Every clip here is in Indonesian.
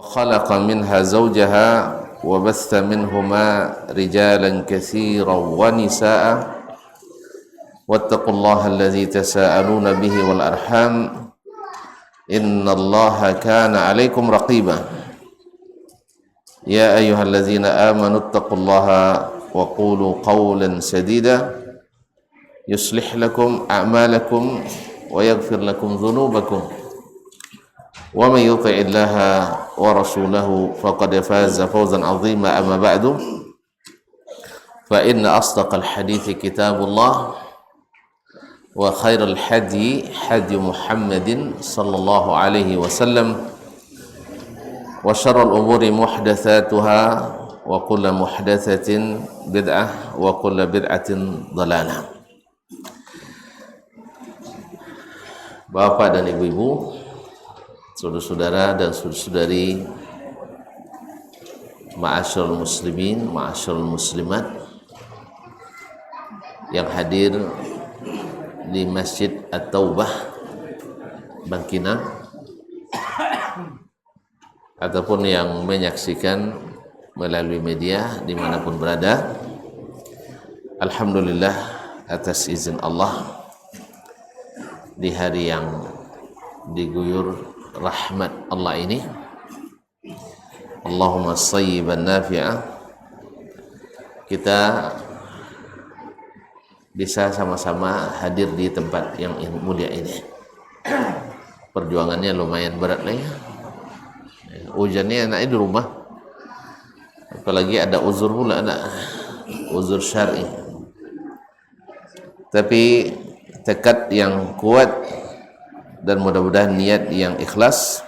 خلق منها زوجها وبث منهما رجالا كثيرا ونساء واتقوا الله الذي تساءلون به والأرحام إن الله كان عليكم رقيبا يا أيها الذين آمنوا اتقوا الله وقولوا قولا سديدا يصلح لكم أعمالكم ويغفر لكم ذنوبكم ومن يطع الله ورسوله فقد فاز فوزا عظيما أما بعد فإن أصدق الحديث كتاب الله وخير الحدي حدي محمد صلى الله عليه وسلم وشر الأمور محدثاتها وكل محدثة بدعة وكل بدعة ضلالة. Bapak dan ibu-ibu, saudara-saudara dan saudari, ma'asyarul muslimin, ma'asyarul muslimat yang hadir di Masjid At-Taubah Bangkinang ataupun yang menyaksikan melalui media dimanapun berada. Alhamdulillah atas izin Allah, di hari yang diguyur rahmat Allah ini, Allahumma sayyiban nafi'ah, kita bisa sama-sama hadir di tempat yang mulia ini. Perjuangannya lumayan berat lah ya. Hujannya enaknya di rumah, apalagi ada uzur pula, ada uzur syar'i. Tapi tekad yang kuat dan mudah-mudahan niat yang ikhlas,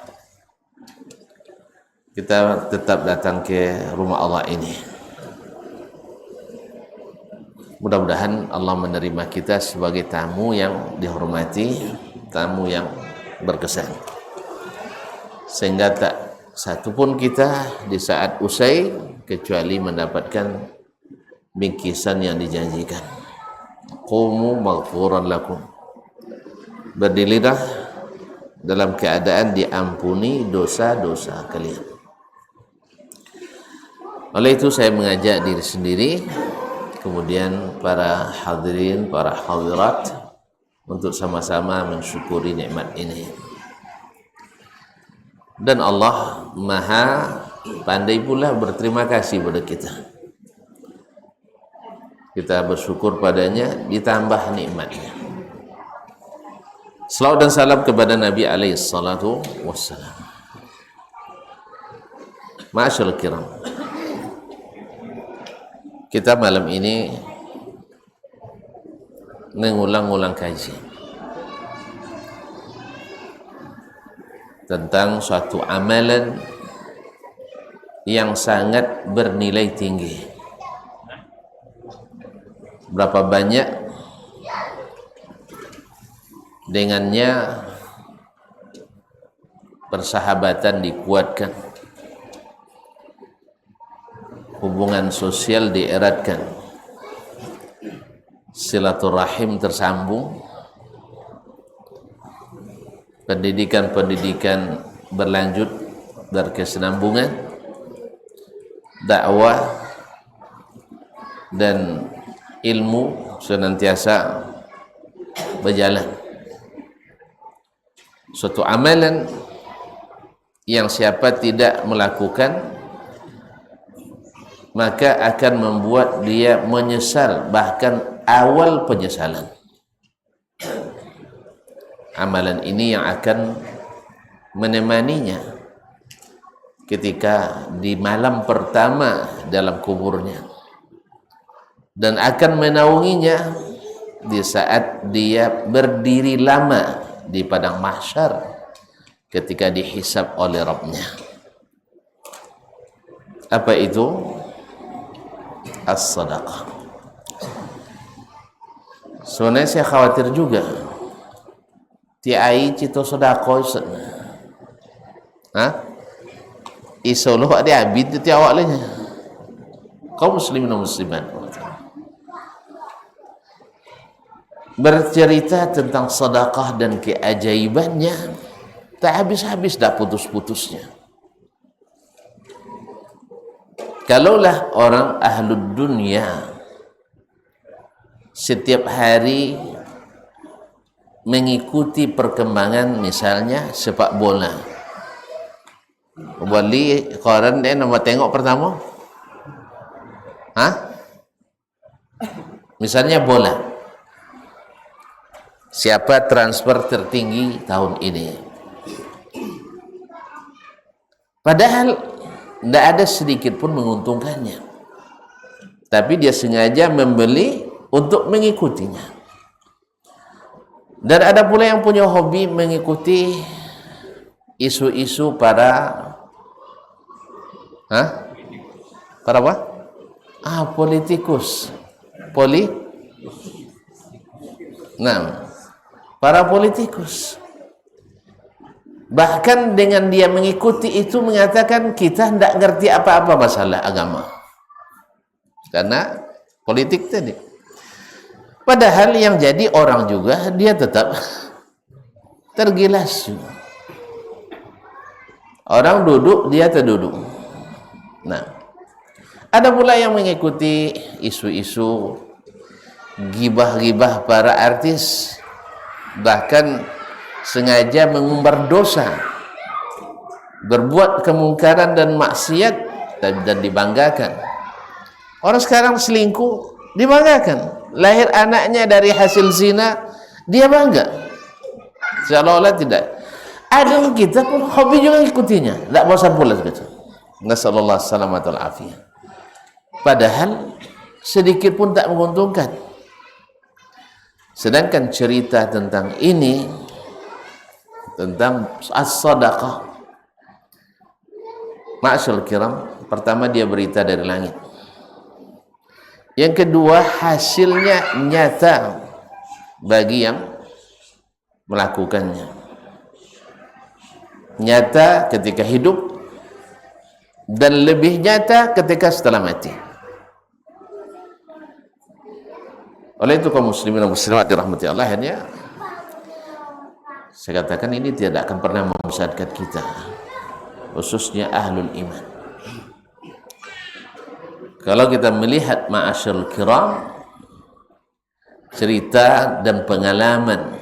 kita tetap datang ke rumah Allah ini. Mudah-mudahan Allah menerima kita sebagai tamu yang dihormati, tamu yang berkesan, sehingga tak satupun kita di saat usai kecuali mendapatkan bingkisan yang dijanjikan. Qumu maghfuran lakum, berdirilah dalam keadaan diampuni dosa-dosa kalian. Oleh itu saya mengajak diri sendiri, kemudian para hadirin, para hadirat, untuk sama-sama mensyukuri nikmat ini. Dan Allah Maha pandai pula berterima kasih pada kita. Kita bersyukur padanya, ditambah nikmatnya. Salawat dan salam kepada Nabi alaihi salatu wassalam. Ma'asyarul kiram, kita malam ini mengulang-ulang kaji tentang suatu amalan yang sangat bernilai tinggi. Berapa banyak dengannya persahabatan dikuatkan, hubungan sosial dieratkan, silaturahim tersambung, pendidikan-pendidikan berlanjut berkesinambungan, dakwah dan ilmu senantiasa berjalan. Suatu amalan yang siapa tidak melakukan maka akan membuat dia menyesal, bahkan awal penyesalan. Amalan ini yang akan menemaninya ketika di malam pertama dalam kuburnya, dan akan menaunginya di saat dia berdiri lama di padang mahsyar ketika dihisab oleh Rabbnya. Apa itu? As-sadaqah. Sebenarnya saya khawatir juga tiai cito sodako isoloh ada abid itu awak lainnya kaum muslimin dan muslimat bercerita tentang sedekah dan keajaibannya tak habis-habis, tak putus-putusnya. Kalaulah orang ahlud dunia setiap hari mengikuti perkembangan misalnya sepak bola, wali koran dia nama tengok pertama, misalnya bola, siapa transfer tertinggi tahun ini, padahal tidak ada sedikit pun menguntungkannya, tapi dia sengaja membeli untuk mengikutinya. Dan ada pula yang punya hobi mengikuti isu-isu para apa? Politikus. Para politikus. Bahkan dengan dia mengikuti itu mengatakan kita tidak ngerti apa-apa masalah agama. Karena politik tadi. Padahal yang jadi orang juga dia tetap tergilas juga. Orang duduk dia terduduk. Nah, ada pula yang mengikuti isu-isu gibah-gibah para artis, bahkan sengaja mengumbar dosa, berbuat kemungkaran dan maksiat dan dibanggakan. Orang sekarang selingkuh dibanggakan. Lahir anaknya dari hasil zina, dia bangga. Seolah-olah tidak. Ada kita pun hobi juga ikutinya. Tidak bosan pula gitu. Nasallallahu salamatul afiyah. Padahal sedikit pun tak menguntungkan. Sedangkan cerita tentang ini, tentang as-sadaqah, ma'asyal kiram, pertama dia berita dari langit. Yang kedua, hasilnya nyata bagi yang melakukannya. Nyata ketika hidup dan lebih nyata ketika setelah mati. Oleh itu kaum muslimin dan muslimat dirahmati Allah, akhirnya saya katakan ini tidak akan pernah menyesatkan kita, khususnya ahlul iman. Kalau kita melihat ma'asyarul kiram, cerita dan pengalaman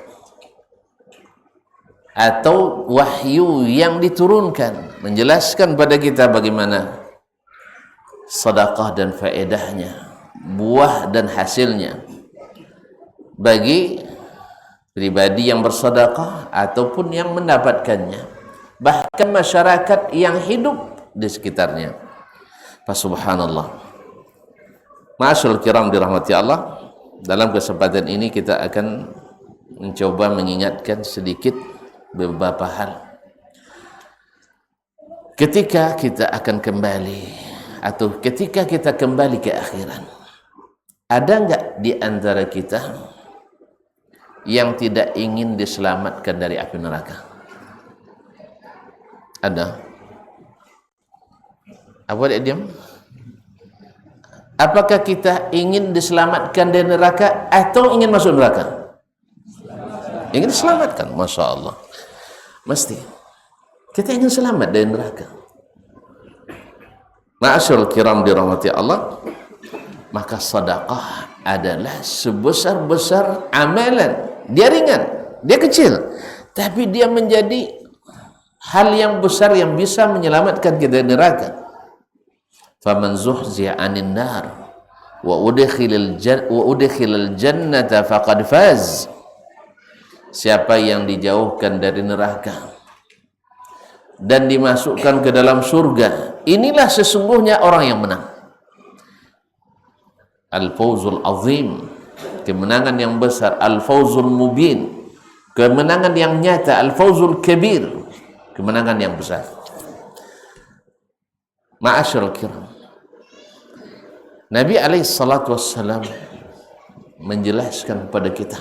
atau wahyu yang diturunkan menjelaskan pada kita bagaimana sedekah dan faedahnya, buah dan hasilnya bagi pribadi yang bersedekah ataupun yang mendapatkannya, bahkan masyarakat yang hidup di sekitarnya. Subhanallah. Ma'asyarul kiram dirahmati Allah, dalam kesempatan ini kita akan mencoba mengingatkan sedikit beberapa hal. Ketika kita akan kembali atau ketika kita kembali ke akhirat, ada enggak di antara kita yang tidak ingin diselamatkan dari api neraka? Ada? Apa dia diam? Apakah kita ingin diselamatkan dari neraka atau ingin masuk neraka? Ingin diselamatkan, Masya Allah. Mesti kita ingin selamat dari neraka. Ma'asyarul kiram dirahmati Allah, maka sedekah adalah sebesar-besar amalan. Dia ringan, dia kecil, tapi dia menjadi hal yang besar yang bisa menyelamatkan kita dari neraka. Faman zuhziya 'anil nar wa udkhilal jannata faqad faz. Siapa yang dijauhkan dari neraka dan dimasukkan ke dalam surga, inilah sesungguhnya orang yang menang. Al-fawzul azim, kemenangan yang besar. Al-fawzul mubin, kemenangan yang nyata. Al-fawzul kabir, kemenangan yang besar. Ma'asyarul kiram, Nabi alaihi salatu wassalam menjelaskan kepada kita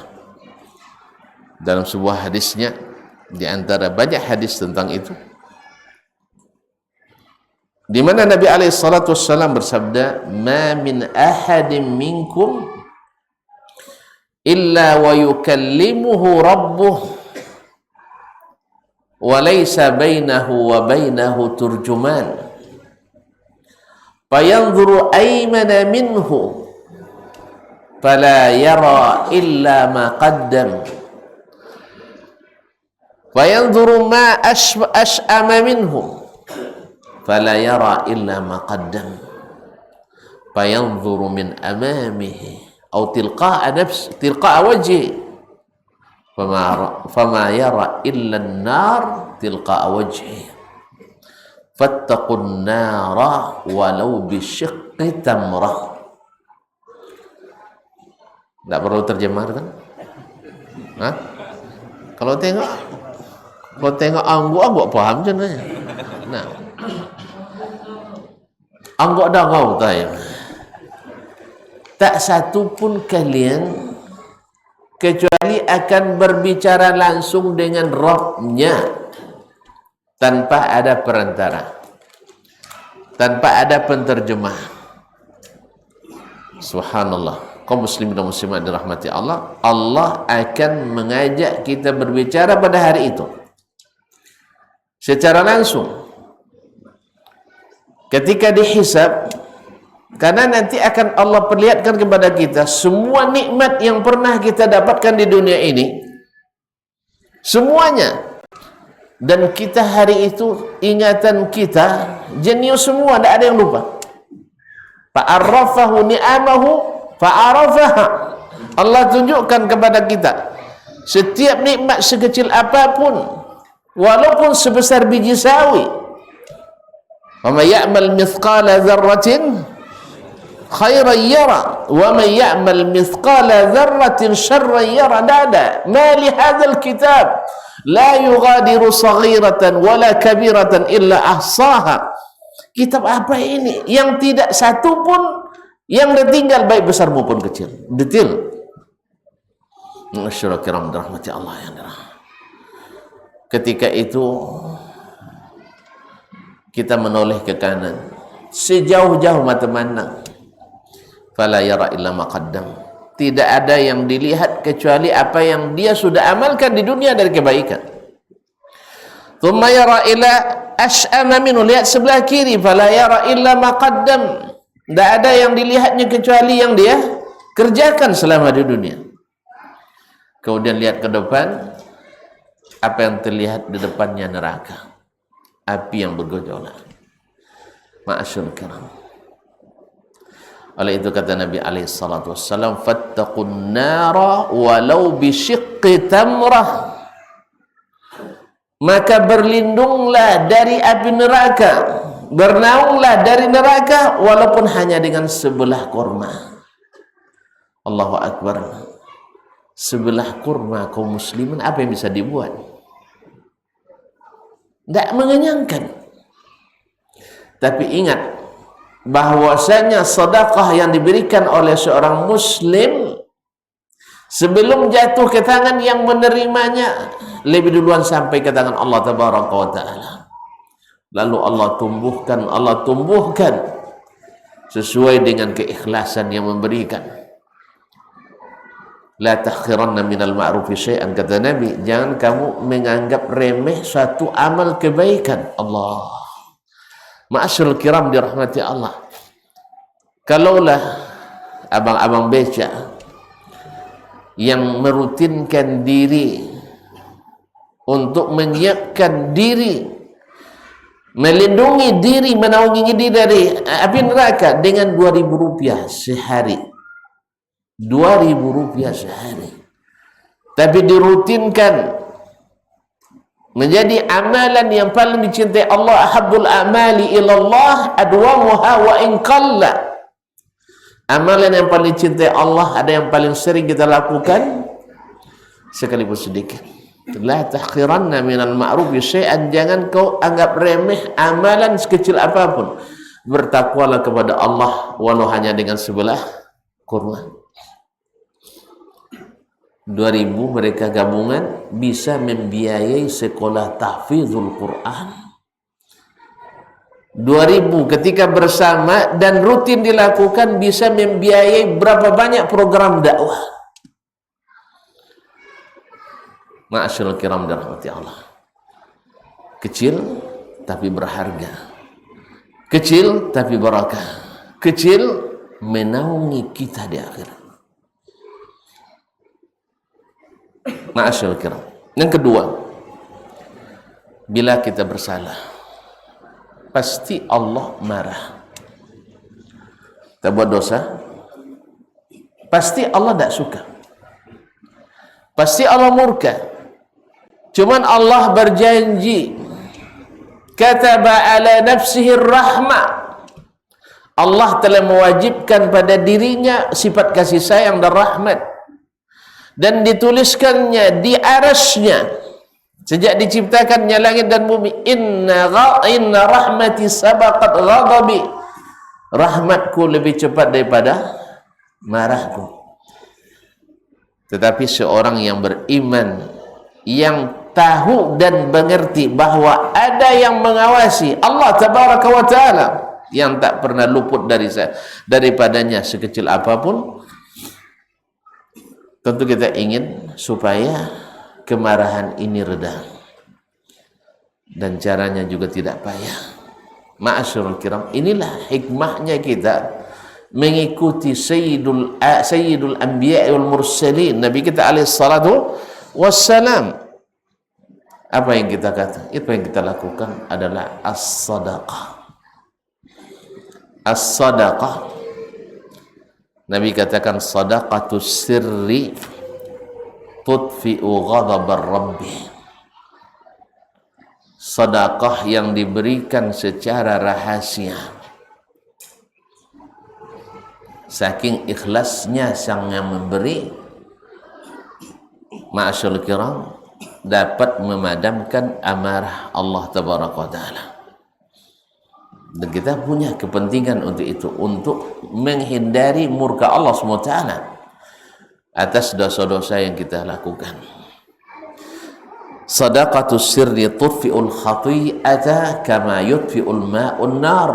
dalam sebuah hadisnya, di antara banyak hadis tentang itu, di mana Nabi alaihi salatu wassalam bersabda, "Ma min ahadin minkum illa wa yukallimuhu rabbuh wa laysa bainahu wa bainahu turjuman." fayanzuru aymana minhu fala yara illa ma qaddam fayanzuru ma ash'ama minhu fala yara illa ma qaddam fayanzuru min amamihi atau tilqa'a wajhi fama yara illa an-nar tilqa'a wajhi fattaqun nara walau bisyiqqi tamrah. Tak perlu terjemah kan? Hah? Kalau tengok angguk paham je nanya. Nah. Angguk dah kau tanya. Tak satu pun kalian kecuali akan berbicara langsung dengan Rabb-Nya tanpa ada perantara, tanpa ada penterjemah. Subhanallah. Kaum muslimin dan muslimat dirahmati Allah, Allah akan mengajak kita berbicara pada hari itu secara langsung ketika dihisab. Karena nanti akan Allah perlihatkan kepada kita semua nikmat yang pernah kita dapatkan di dunia ini, semuanya. Dan kita hari itu, ingatan kita jenius semua, tidak ada yang lupa. Fa'arrafahu ni'amahu fa'arafaha. Allah tunjukkan kepada kita setiap nikmat sekecil apapun, walaupun sebesar biji sawi. Wa may ya'mal mithqala dzarratin khairan yara wa man ya'mal mithqala dzarratin syarran yara. Dada ma li hadzal kitab la yughadiru saghiratan wala kabiratan illa ahsaha. Kitab apa ini yang tidak satu pun yang tertinggal, baik besar maupun kecil, detail. Masyaallah kiram rahmati Allah yang dirahmati. Ketika itu kita menoleh ke kanan sejauh-jauh mata mandang, fala yara illa ma qaddam. Tidak ada yang dilihat kecuali apa yang dia sudah amalkan di dunia dari kebaikan. Thumma yara ila ash'ama minhu, lihat sebelah kiri, fala yara illa ma qaddam. Tidak ada yang dilihatnya kecuali yang dia kerjakan selama di dunia. Kemudian lihat ke depan, apa yang terlihat di depannya neraka, api yang bergejolak. Ma'asyur kiram. Oleh itu kata Nabi alaihi salatu wassalam, fattaqun nara walau bisyiqqi tamrah. Maka berlindunglah dari api neraka, bernaunglah dari neraka walaupun hanya dengan sebelah kurma. Allahu akbar. Sebelah kurma kaum muslimin, apa yang bisa dibuat? Tidak mengenyangkan. Tapi ingat bahwasanya sedekah yang diberikan oleh seorang muslim sebelum jatuh ke tangan yang menerimanya, lebih duluan sampai ke tangan Allah tabaraka wa taala. Lalu Allah tumbuhkan sesuai dengan keikhlasan yang memberikan. La takhiranna minal ma'rufi syai'an, kata Nabi, jangan kamu menganggap remeh suatu amal kebaikan. Allah. Ma'asyarul kiram dirahmati Allah. Kalaulah abang-abang beca yang merutinkan diri untuk menyiapkan diri, melindungi diri, menaungi diri dari api neraka dengan 2.000 rupiah sehari, 2.000 rupiah sehari, tapi dirutinkan menjadi amalan yang paling dicintai Allah. Ahabbul amali ilallah adwamuha wa in qalla. Amalan yang paling dicintai Allah, ada yang paling sering kita lakukan sekalipun sedikit. La tahqiranna minal ma'rufi syai'an, jangan kau anggap remeh amalan sekecil apapun. Bertakwalah kepada Allah walau hanya dengan sebelah kurma. 2.000 mereka gabungan bisa membiayai sekolah tahfizul Quran. 2.000 ketika bersama dan rutin dilakukan bisa membiayai berapa banyak program dakwah. Ma'asyarul kiram dirahmati Allah. Kecil tapi berharga. Kecil tapi barakah. Kecil menaungi kita di akhirat. Ma'asyarul kiram. Yang kedua, bila kita bersalah, pasti Allah marah. Kita buat dosa, pasti Allah tak suka. Pasti Allah murka. Cuman Allah berjanji, kataba ala nafsihi rahmah. Allah telah mewajibkan pada dirinya sifat kasih sayang dan rahmat, dan dituliskannya di arasnya sejak diciptakannya langit dan bumi. Inna rahmati sabaqat ghadabi. Rahmatku lebih cepat daripada marahku. Tetapi seorang yang beriman, yang tahu dan mengerti bahwa ada yang mengawasi, Allah tabaraka wa ta'ala, yang tak pernah luput daripadanya sekecil apapun, tentu kita ingin supaya kemarahan ini reda, dan caranya juga tidak payah. Ma'asyarul kiram, inilah hikmahnya kita mengikuti sayyidul anbiya wal mursalin, Nabi kita alaihi salatu wassalam. Apa yang kita kata, itu yang kita lakukan adalah as-sadaqah. As-sadaqah, Nabi katakan, sadaqatus sirri tudfi'u ghadabar rabbi. Sedekah yang diberikan secara rahasia, saking ikhlasnya sang yang memberi, ma'asyarul kiram, dapat memadamkan amarah Allah tabaraka wa ta'ala. Dan kita punya kepentingan untuk itu, untuk menghindari murka Allah SWT atas dosa-dosa yang kita lakukan. Sadaqatus sirri tudfi'ul khati'ata kama yudfi'ul ma'un nar.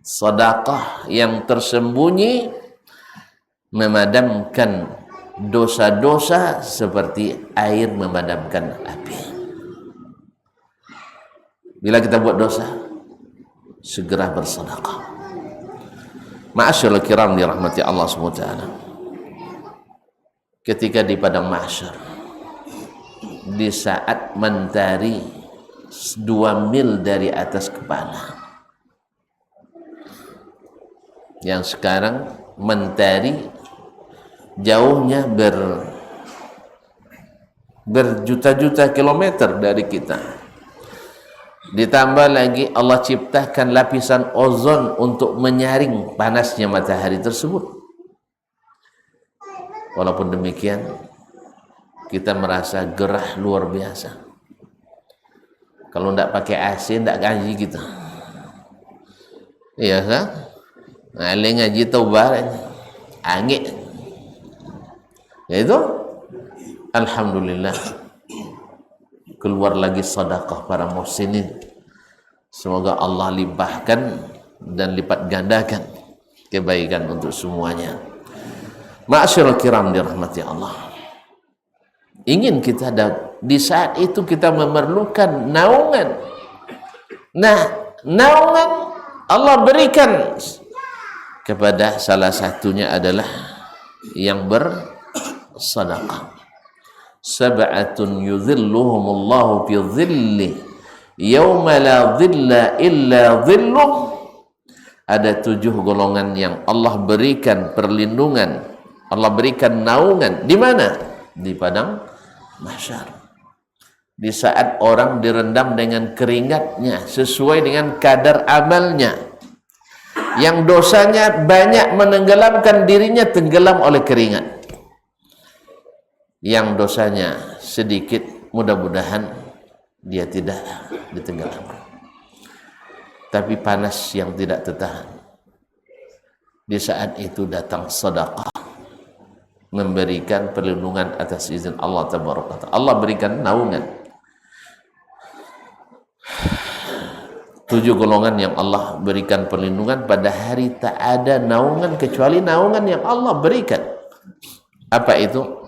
Sedekah yang tersembunyi memadamkan dosa-dosa seperti air memadamkan api. Bila kita buat dosa, segera bersedekah. Ma'asyarul kiram dirahmati Allah SWT. Ketika di padang mahsyar, di saat mentari 2 mil dari atas kepala, yang sekarang mentari jauhnya berjuta-juta kilometer dari kita, ditambah lagi Allah ciptakan lapisan ozon untuk menyaring panasnya matahari tersebut. Walaupun demikian, kita merasa gerah luar biasa. Kalau tidak pakai AC, tidak ngaji kita. Iya kan? Ngaji ngaji taubat, angin. Ya itu, alhamdulillah, keluar lagi sedekah para muhsinin. Semoga Allah limpahkan dan lipat gandakan kebaikan untuk semuanya. Ma'asyarul kiram dirahmati Allah. Ingin kita di saat itu kita memerlukan naungan. Nah, naungan Allah berikan kepada salah satunya adalah yang bersedekah. Sab'atun yudhilluhumullahu fi dhilli yauma la dhilla illa dhilluh. Ada 7 golongan yang Allah berikan perlindungan, Allah berikan naungan. Di mana? Di padang mahsyar. Di saat orang direndam dengan keringatnya sesuai dengan kadar amalnya, yang dosanya banyak menenggelamkan dirinya tenggelam oleh keringat, yang dosanya sedikit mudah-mudahan dia tidak ditenggelamkan. Tapi panas yang tidak tertahan, di saat itu datang sedekah, memberikan perlindungan atas izin Allah tabaraka. Allah berikan naungan. 7 golongan yang Allah berikan perlindungan, pada hari tak ada naungan kecuali naungan yang Allah berikan. Apa itu?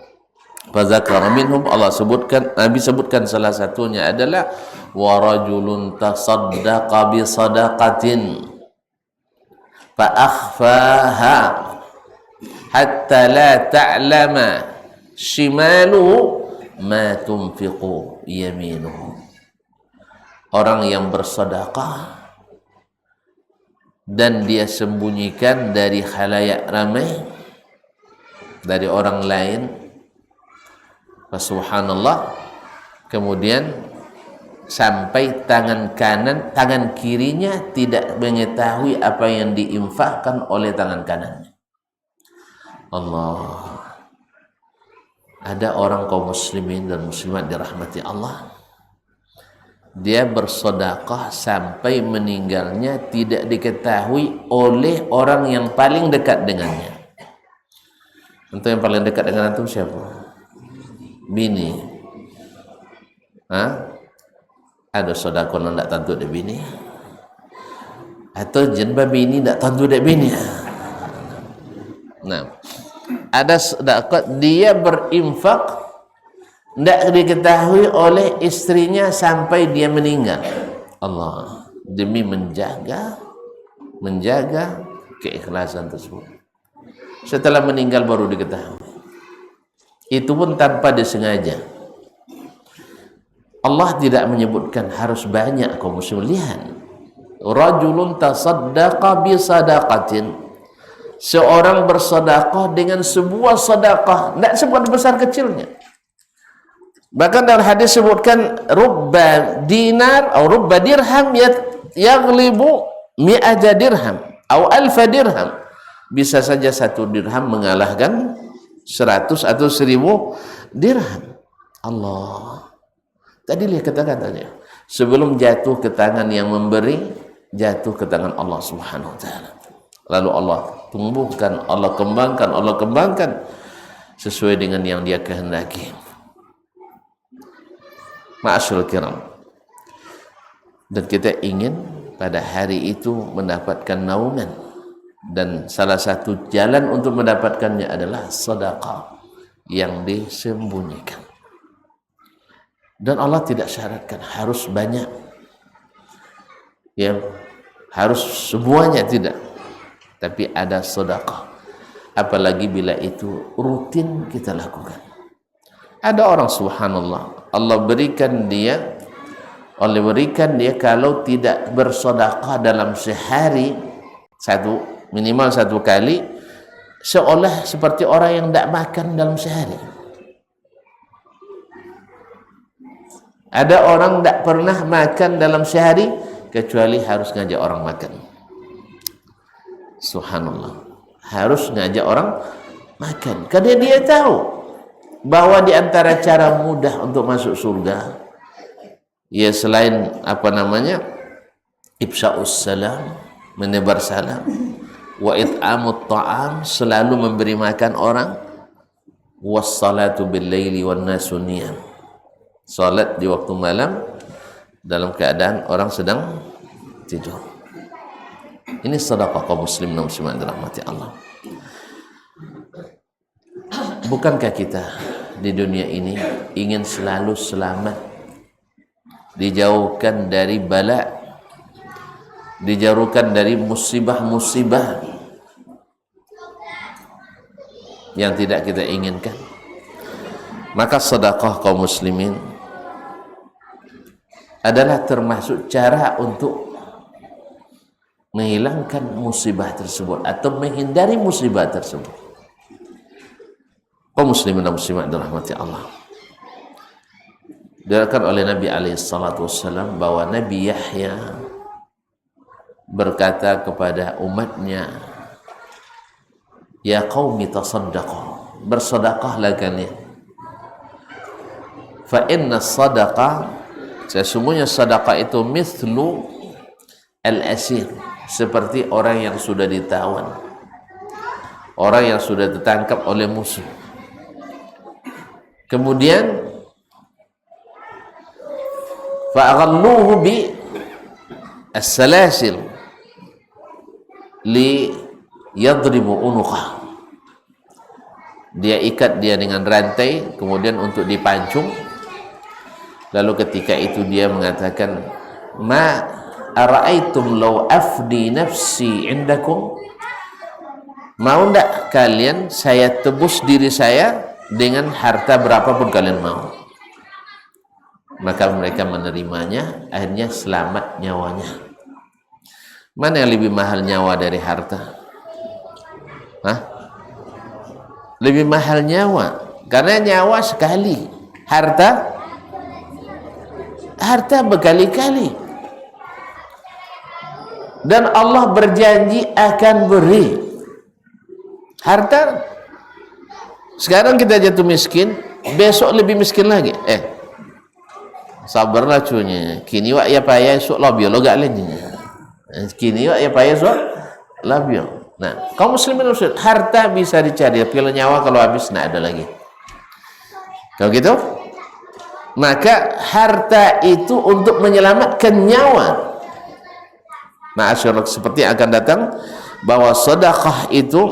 Fadzakara minhum, Allah sebutkan, Nabi sebutkan salah satunya adalah wa rajulun tasaddaqa bi sadaqatin akhfaha hatta la ta'lama shimaluhu ma tunfiqu yaminuhu. Orang yang bersedekah dan dia sembunyikan dari khalayak ramai, dari orang lain, subhanallah, kemudian sampai tangan kirinya tidak mengetahui apa yang diinfakkan oleh tangan kanannya. Allah. Ada orang kaum muslimin dan muslimat dirahmati Allah, dia bersedekah sampai meninggalnya tidak diketahui oleh orang yang paling dekat dengannya. Untuk yang paling dekat dengan antum siapa? Bini. Ada sedekah nak tentu dek bini, atau jenba bini tak tentu dek bini. Nah, ada sedekah dia berinfak tidak diketahui oleh istrinya sampai dia meninggal. Allah, demi menjaga keikhlasan tersebut. Setelah meninggal baru diketahui. Itu pun tanpa disengaja. Allah tidak menyebutkan harus banyak kaum muslimin. Lihat, rajulun tasaddaqa bi sadaqatin, seorang bersedekah dengan sebuah sedekah, tidak sebut besar kecilnya. Bahkan dalam hadis sebutkan rubba dinar atau rubba dirham yaghlibu mi'ata dirham atau alfa dirham. Bisa saja 1 dirham mengalahkan 100 atau 1000 dirham. Allah. Tadi lihat kata-katanya. Sebelum jatuh ke tangan yang memberi, jatuh ke tangan Allah Subhanahu wa taala. Lalu Allah tumbuhkan, Allah kembangkan sesuai dengan yang Dia kehendaki. Ma'asyiral kiram. Dan kita ingin pada hari itu mendapatkan naungan, dan salah satu jalan untuk mendapatkannya adalah sedekah yang disembunyikan. Dan Allah tidak syaratkan harus banyak, ya, harus semuanya, tidak. Tapi ada sedekah, apalagi bila itu rutin kita lakukan. Ada orang subhanallah, Allah berikan dia kalau tidak bersedekah dalam sehari minimal 1 kali, seolah seperti orang yang tidak makan dalam sehari. Ada orang tidak pernah makan dalam sehari kecuali harus ngajak orang makan. Subhanallah, harus ngajak orang makan karena dia tahu bahwa di antara cara mudah untuk masuk surga, ya selain ifsya'us salam, menebar salam, wa it'amut ta'am, selalu memberi makan orang, wassalatu bil laili wan nasu niyam, salat di waktu malam dalam keadaan orang sedang tidur. Ini sedekah kaum muslim dan muslimat dirahmati Allah. Bukankah kita di dunia ini ingin selalu selamat, dijauhkan dari bala, dijauhkan dari musibah-musibah yang tidak kita inginkan? Maka sedekah kaum muslimin adalah termasuk cara untuk menghilangkan musibah tersebut atau menghindari musibah tersebut. Kaum muslimin dan muslimat dirahmati Allah. Diriwayatkan oleh Nabi SAW bahwa Nabi Yahya berkata kepada umatnya, ya qaumi tasaddaqu, bersedekahlah kalian. Fa inna sadaqah, sesungguhnya sedekah itu mithlu al-asir, seperti orang yang sudah ditawan, orang yang sudah ditangkap oleh musuh. Kemudian fa'aghalluhu bi as-salasil li yadribu unuqah, dia ikat dia dengan rantai kemudian untuk dipancung. Lalu ketika itu dia mengatakan, ma ara'aitum law afdi nafsi indakum, mau ndak kalian saya tebus diri saya dengan harta berapapun kalian mau? Maka mereka menerimanya, akhirnya selamat nyawanya. Mana yang lebih mahal nyawa dari harta? Hah? Lebih mahal nyawa, karena nyawa sekali, harta berkali-kali. Dan Allah berjanji akan beri harta. Sekarang kita jatuh miskin, besok lebih miskin lagi. Sabarlah cunya. Kini wak ya payah esok labio lo gak lainnya. Kini wak ya payah esok labio. Nah, kaum muslimin muslim, harta bisa dicari, tapi kalau nyawa kalau habis tidak ada lagi. Kalau gitu, maka harta itu untuk menyelamatkan nyawa. Nah, seperti akan datang bahwa sedekah itu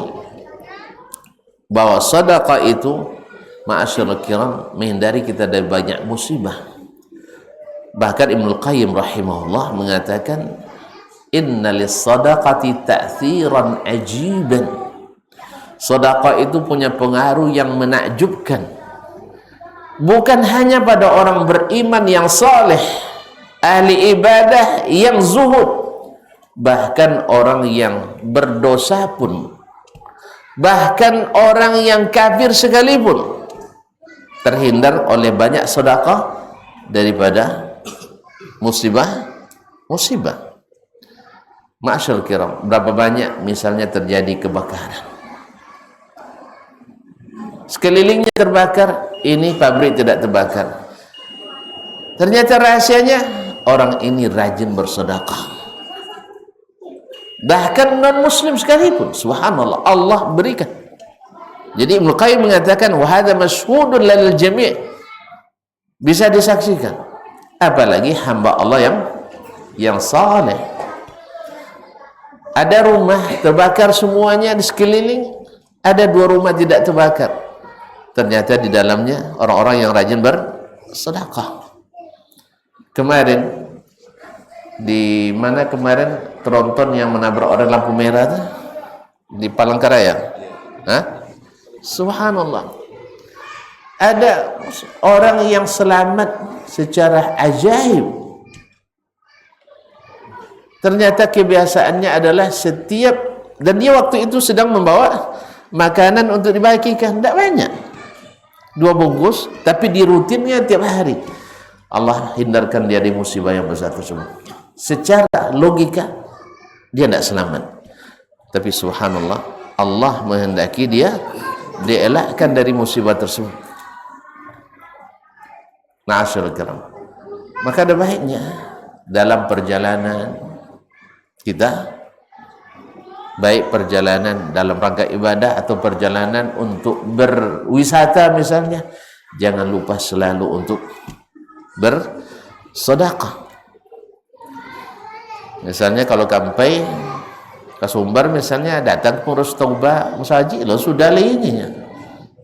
ma'asyiral kiram menghindari kita dari banyak musibah. Bahkan Ibnul Qayyim rahimahullah mengatakan inna lis-sadaqati ta'thiran ajiban. Sedekah itu punya pengaruh yang menakjubkan, bukan hanya pada orang beriman yang saleh, ahli ibadah yang zuhud, bahkan orang yang berdosa pun, bahkan orang yang kafir sekalipun terhindar oleh banyak sedekah daripada musibah. Ma'asyarul kiram, berapa banyak misalnya terjadi kebakaran, sekelilingnya terbakar, ini pabrik tidak terbakar, ternyata rahasianya orang ini rajin bersedekah. Bahkan non muslim sekalipun, subhanallah, Allah berikan. Jadi Ibnu Qayyim mengatakan wa hadza masyhudun lil jami', bisa disaksikan, apalagi hamba Allah yang saleh. Ada rumah terbakar semuanya di sekeliling, ada 2 rumah tidak terbakar, ternyata di dalamnya orang-orang yang rajin bersedekah. Kemarin di mana kemarin tronton yang menabrak orang lampu merah itu? Di Palangkaraya. Subhanallah, ada orang yang selamat secara ajaib. Ternyata kebiasaannya adalah setiap, dan dia waktu itu sedang membawa makanan untuk dibagikan, tidak banyak, 2 bungkus, tapi di rutinnya tiap hari. Allah hindarkan dia dari musibah yang besar tersebut. Secara logika dia tidak selamat, tapi subhanallah, Allah menghendaki dia dielakkan dari musibah tersebut. Ma'asyarul kiram, maka ada baiknya dalam perjalanan kita, baik perjalanan dalam rangka ibadah atau perjalanan untuk berwisata misalnya, jangan lupa selalu untuk bersedekah. Misalnya kalau sampai ke Sumbar misalnya, datang pengurus Tauba Musaji, lo sudah lainnya.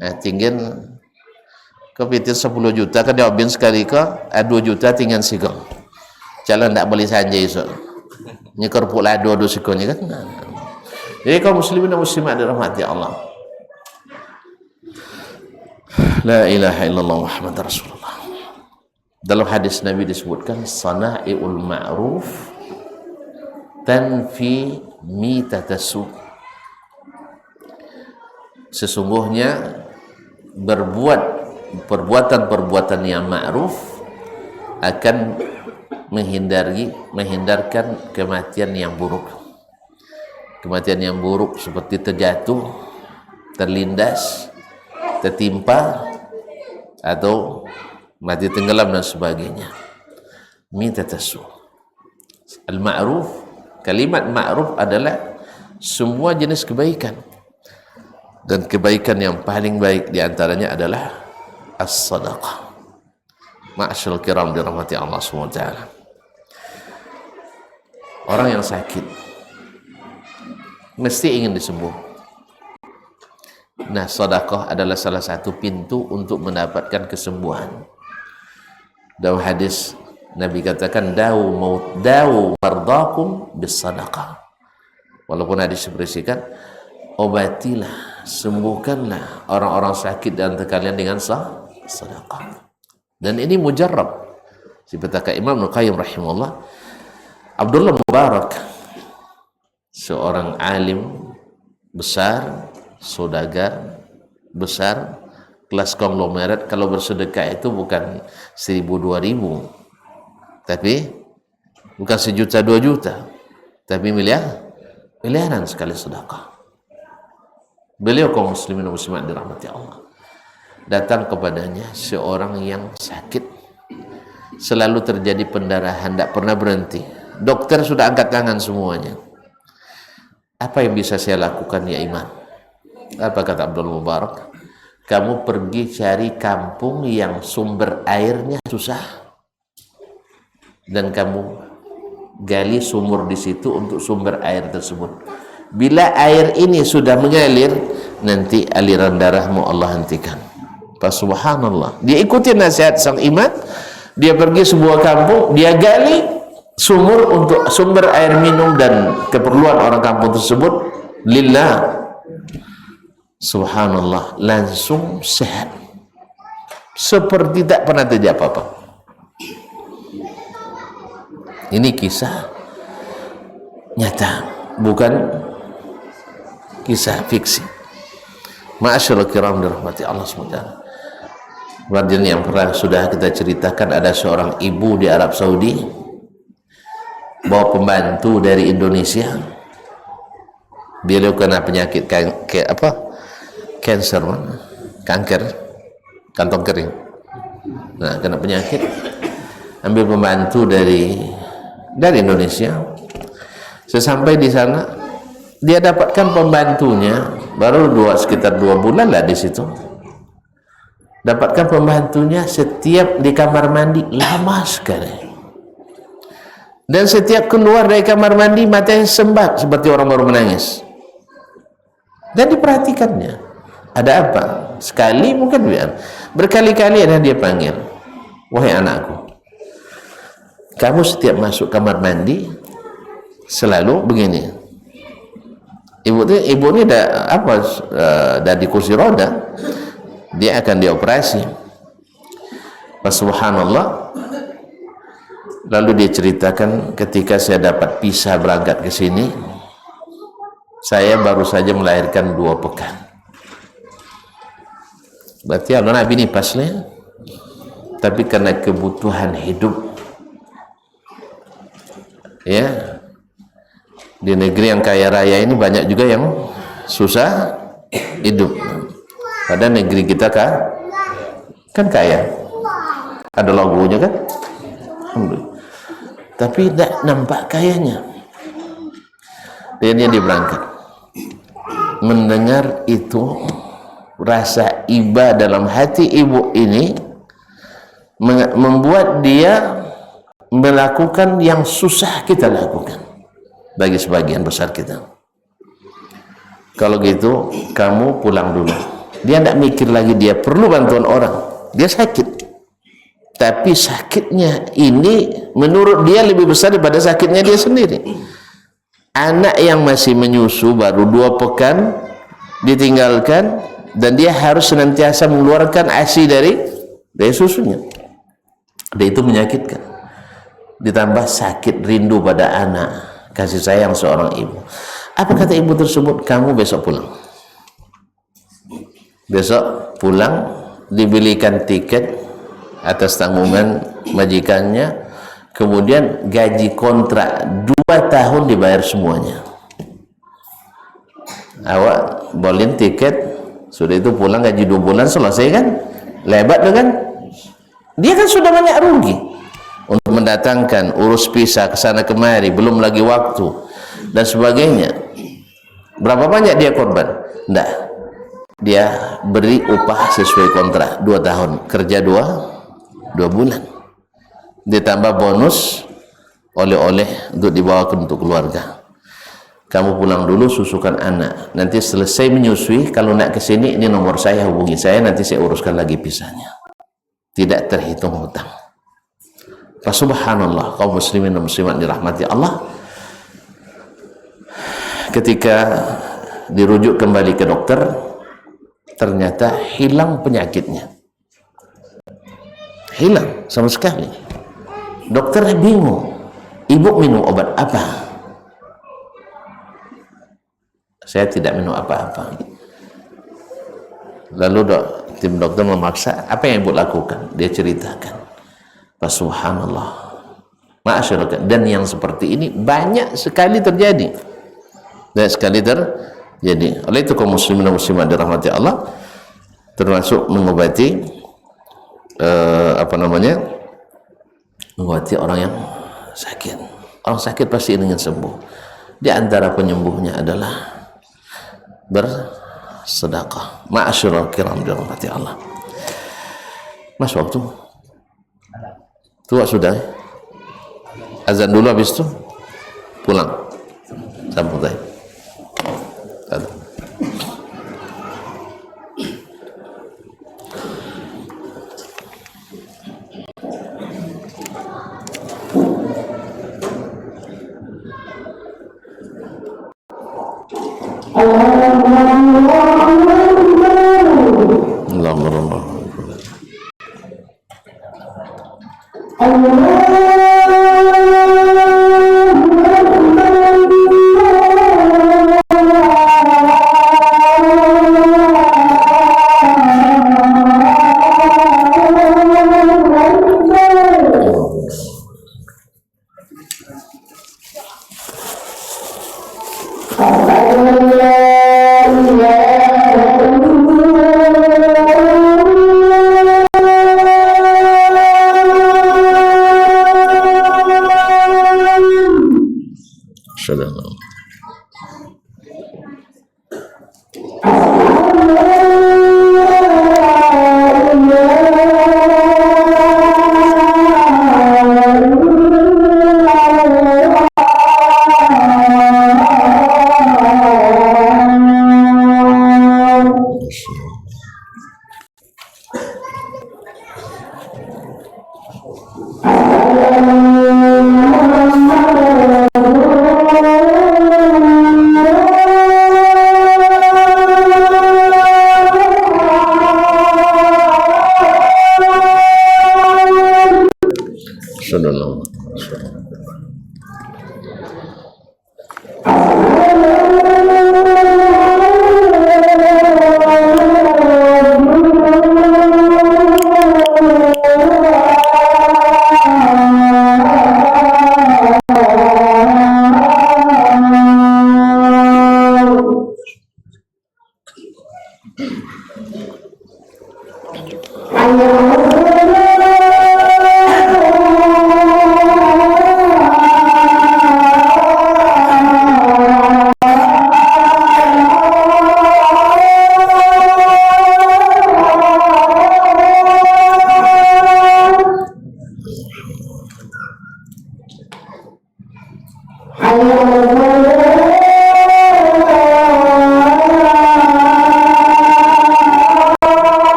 Nah, tinggal kepitir 10 juta kan diobin sekali ke 2 juta tinggal sigong. Jalan tak boleh sanjay so. Nyekor pula 2 sigonya kan. Jadi kaum muslimin dan muslimat dirahmati Allah. La ilaha illallah Muhammad Rasulullah. Dalam hadis Nabi disebutkan sana'iul ma'ruf tanfi mitatasu. Sesungguhnya berbuat perbuatan-perbuatan yang ma'ruf akan menghindarkan kematian yang buruk. Kematian yang buruk seperti terjatuh, terlindas, tertimpa, atau mati tenggelam dan sebagainya. Mitatasu. Al-ma'ruf, kalimat ma'ruf adalah semua jenis kebaikan, dan kebaikan yang paling baik diantaranya adalah as-sadaqah. Ma'asyarul kiram dirahmati Allah SWT. Orang yang sakit mesti ingin disembuh. Nah, sedekah adalah salah satu pintu untuk mendapatkan kesembuhan. Dalam hadis Nabi katakan dawu mardakum bis sadaqah. Walaupun hadis berisikan obatilah, sembuhkanlah orang-orang sakit dan kalian dengan sedekah. Dan ini mujarrab. Seperti Imam Al-Qayyim rahimahullah, Abdullah Mubarak, seorang alim besar, saudagar besar, kelas konglomerat. Kalau bersedekah itu bukan 1.000-2.000, tapi bukan 1 juta 2 juta, tapi miliaran sekali sedekah. Beliau kaum muslimin dan muslimat dirahmati Allah, datang kepadanya seorang yang sakit, selalu terjadi pendarahan, tidak pernah berhenti. Dokter sudah angkat tangan semuanya. Apa yang bisa saya lakukan ya Imam? Apa kata Abdul Mubarak? Kamu pergi cari kampung yang sumber airnya susah, dan kamu gali sumur di situ untuk sumber air tersebut. Bila air ini sudah mengalir, nanti aliran darahmu Allah hentikan. Subhanallah. Dia ikuti nasihat sang imam. Dia pergi sebuah kampung, dia gali sumur untuk sumber air minum dan keperluan orang kampung tersebut lillah. Subhanallah, langsung sehat seperti tak pernah terjadi apa-apa. Ini kisah nyata, bukan kisah fiksi. Ma'asyiral kiram dirahmati Allah SWT. Kemudian yang pernah sudah kita ceritakan, ada seorang ibu di Arab Saudi bawa pembantu dari Indonesia. Beliau kena penyakit kanker, kantong kering. Nah, kena penyakit, ambil pembantu dari Indonesia. Sesampai di sana, dia dapatkan pembantunya baru sekitar 2 bulan lah di situ. Dapatkan pembantunya setiap di kamar mandi lama sekali, dan setiap keluar dari kamar mandi matanya sembab seperti orang baru menangis. Dan diperhatikannya, ada apa? Sekali mungkin berkali-kali ada dia panggil, wahai anakku, kamu setiap masuk kamar mandi selalu begini. Ibu ini dah di kursi roda, dia akan dioperasi. Subhanallah. Lalu dia ceritakan, ketika saya dapat visa berangkat ke sini, saya baru saja melahirkan 2 pekan. Berarti Allah Nabi ini pasnya, tapi karena kebutuhan hidup, ya, di negeri yang kaya raya ini banyak juga yang susah hidup. Padahal negeri kita kan kaya, ada logonya kan, tapi tidak nampak kayanya. Dia berangkat, mendengar itu, rasa iba dalam hati ibu ini membuat dia melakukan yang susah kita lakukan bagi sebagian besar kita. Kalau gitu, kamu pulang dulu. Dia tidak mikir lagi dia perlu bantuan orang, dia sakit, tapi sakitnya ini menurut dia lebih besar daripada sakitnya dia sendiri. Anak yang masih menyusu baru 2 pekan ditinggalkan, dan dia harus senantiasa mengeluarkan ASI dari susunya. Dan itu menyakitkan, ditambah sakit rindu pada anak, kasih sayang seorang ibu. Apa kata ibu tersebut? Kamu besok pulang. Besok pulang, dibelikan tiket atas tanggungan majikannya, kemudian gaji kontrak 2 tahun dibayar semuanya. Awak boleh tiket, sudah itu pulang, gaji 2 bulan selesai kan? Lebat tu kan? Dia kan sudah banyak rugi untuk mendatangkan, urus visa ke sana kemari, belum lagi waktu dan sebagainya. Berapa banyak dia korban? Tidak, dia beri upah sesuai kontrak 2 tahun, kerja 2 bulan, ditambah bonus oleh-oleh untuk dibawa untuk keluarga. Kamu pulang dulu, susukan anak, nanti selesai menyusui, kalau nak ke sini, ini nomor saya, hubungi saya, nanti saya uruskan lagi pisahnya. Tidak terhitung hutang. Subhanallah, kaum muslimin dan muslimat dirahmati Allah, ketika dirujuk kembali ke dokter, ternyata hilang penyakitnya, hilang sama sekali. Dokter bingung, ibu minum obat apa? Saya tidak minum apa-apa. Lalu tim dokter memaksa, apa yang ibu lakukan? Dia ceritakan. Subhanallah, masyarakat. Dan yang seperti ini banyak sekali terjadi, banyak sekali terjadi. Oleh itu kaum muslimin dan muslimat dirahmati Allah, termasuk mengobati mengobati orang yang sakit. Orang sakit pasti ingin sembuh. Di antara penyembuhnya adalah bersedekah. Ma'asyiral kiram dirahmati Allah. Mas, waktu tua sudah, azan dulu, habis itu pulang, sambung tadi.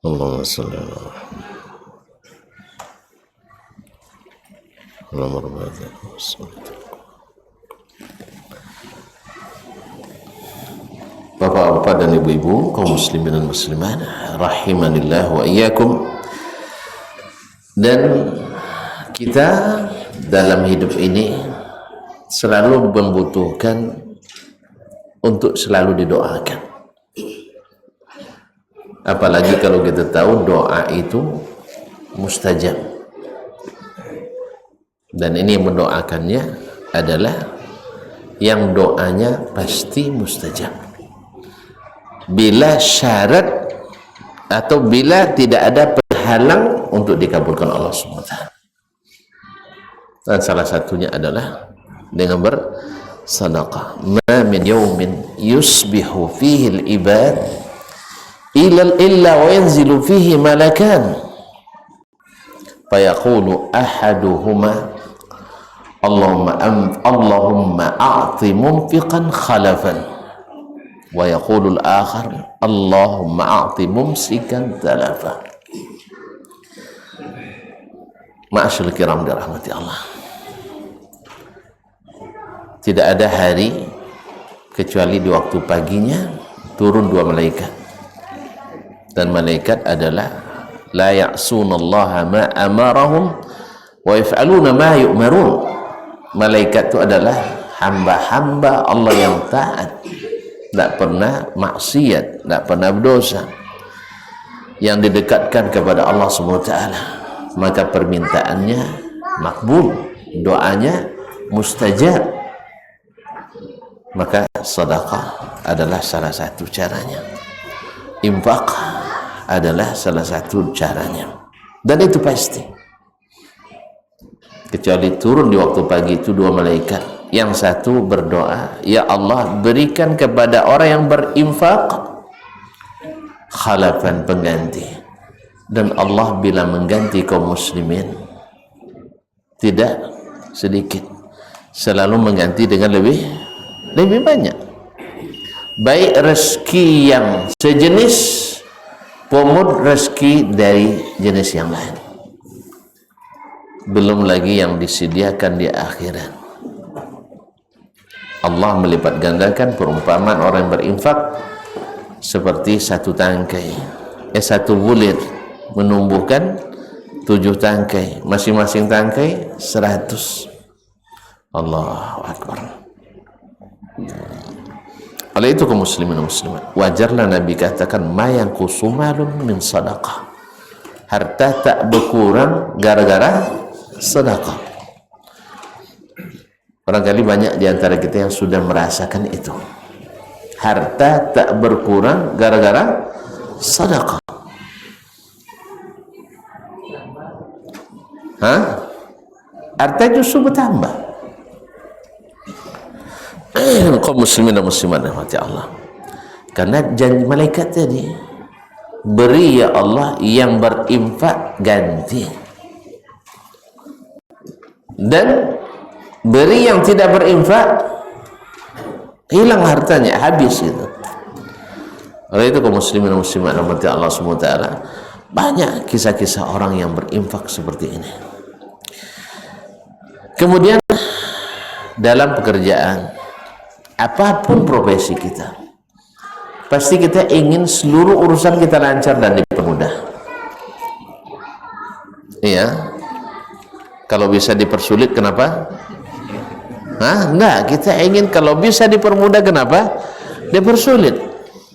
Allahumma salli ala Muhammad. Bapak-bapak dan ibu-ibu, kaum muslimin dan muslimat, rahimanillah wa iyyakum. Dan kita dalam hidup ini selalu membutuhkan untuk selalu didoakan. Apalagi kalau kita tahu doa itu mustajab. Dan ini yang mendoakannya adalah yang doanya pasti mustajab. Bila syarat atau bila tidak ada penghalang untuk dikabulkan Allah SWT. Dan salah satunya adalah dengan bersedekah. Ma min yawmin yusbihu fihi al-ibad illa wa yanzilu fihi malakan fayaqulu ahaduhuma Allahumma a'ti munfiqan khalafan wa yaqulu al-akhar Allahumma a'ti mumsikan talafa. Ma'asyil kiram dirahmati Allah, tidak ada hari kecuali di waktu paginya turun dua malaikat. Dan malaikat adalah la ya'sunallaha ma amarahum wa yaf'aluna ma yu'marun. Malaikat itu adalah hamba-hamba Allah yang taat, tidak pernah maksiat, tidak pernah berdosa, yang didekatkan kepada Allah SWT. Maka permintaannya makbul, doanya mustajab. Maka sedekah adalah salah satu caranya, infak adalah salah satu caranya, dan itu pasti. Kecuali turun di waktu pagi itu dua malaikat, yang satu berdoa, ya Allah berikan kepada orang yang berinfak khalafan, pengganti. Dan Allah bila mengganti kaum muslimin tidak sedikit, selalu mengganti dengan lebih banyak, baik rezeki yang sejenis maupun rezeki dari jenis yang lain, belum lagi yang disediakan di akhirat. Allah melipat gandakan perumpamaan orang yang berinfak seperti satu tangkai, satu bulir menumbuhkan 7 tangkai, masing-masing tangkai 100. Allahu Akbar. Oleh itu kaum muslimin dan muslimat, wajarlah Nabi katakan ma yanqusu malun min sadaqah, harta tak berkurang gara-gara sedekah. Barangkali banyak di antara kita yang sudah merasakan itu, harta tak berkurang gara-gara sedekah. Harta justru bertambah. Kaum muslimin dan muslimat rahmati Allah, karena janji malaikat tadi, beri ya Allah yang berinfak ganti, dan beri yang tidak berinfak hilang hartanya, habis itu. Oleh itu kaum muslimin dan muslimat rahmati Allah SWT, banyak kisah-kisah orang yang berinfak seperti ini. Kemudian dalam pekerjaan, apapun profesi kita, pasti kita ingin seluruh urusan kita lancar dan dipermudah. Iya. Kalau bisa dipersulit, kenapa? Enggak, kita ingin kalau bisa dipermudah, kenapa? Dipersulit.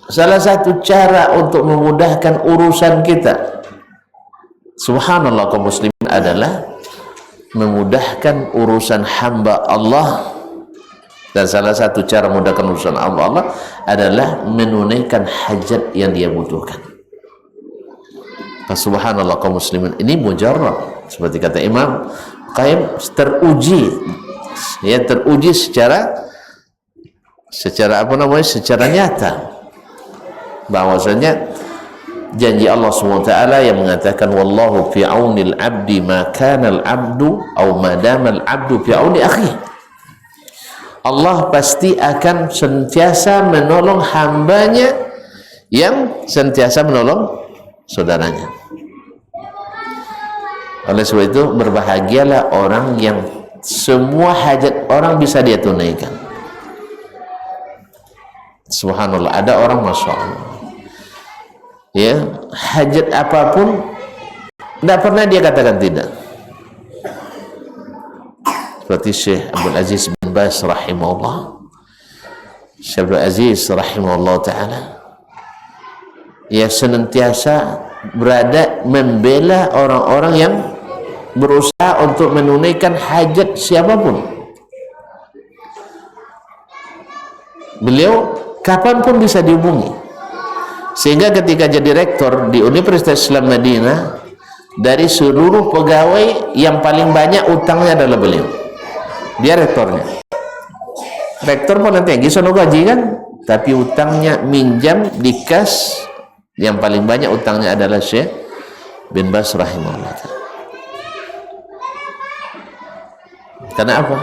Salah satu cara untuk memudahkan urusan kita, subhanallah kaum muslimin, adalah memudahkan urusan hamba Allah. Dan salah satu cara memudahkan urusan hamba Allah adalah menunaikan hajat yang dia butuhkan. Subhanallah kaum muslimin, ini mujarrab, seperti kata Imam Qayyim, teruji, ya, teruji secara secara nyata, bahwasanya janji Allah SWT yang mengatakan wallahu fi aunil abdi ma kana al abdu au madama al abdu fi auni akhi. Allah pasti akan sentiasa menolong hambanya yang sentiasa menolong saudaranya. Oleh sebab itu berbahagialah orang yang semua hajat orang bisa dia tunaikan. Subhanallah, ada orang Masya Allah ya, hajat apapun tidak pernah dia katakan tidak. Seperti Syekh Abdul Aziz bin Baz rahimahullah, Syekh Abdul Aziz rahimahullah ta'ala, ia senantiasa berada membela orang-orang yang berusaha untuk menunaikan hajat siapapun. Beliau kapanpun bisa dihubungi, sehingga ketika jadi rektor di Universitas Islam Madinah, dari seluruh pegawai yang paling banyak utangnya adalah beliau. Dia rektornya. Rektor pun nanti gisono gaji kan, tapi utangnya minjam di kas yang paling banyak utangnya adalah Syekh bin Baz rahimahullah. Karena apa?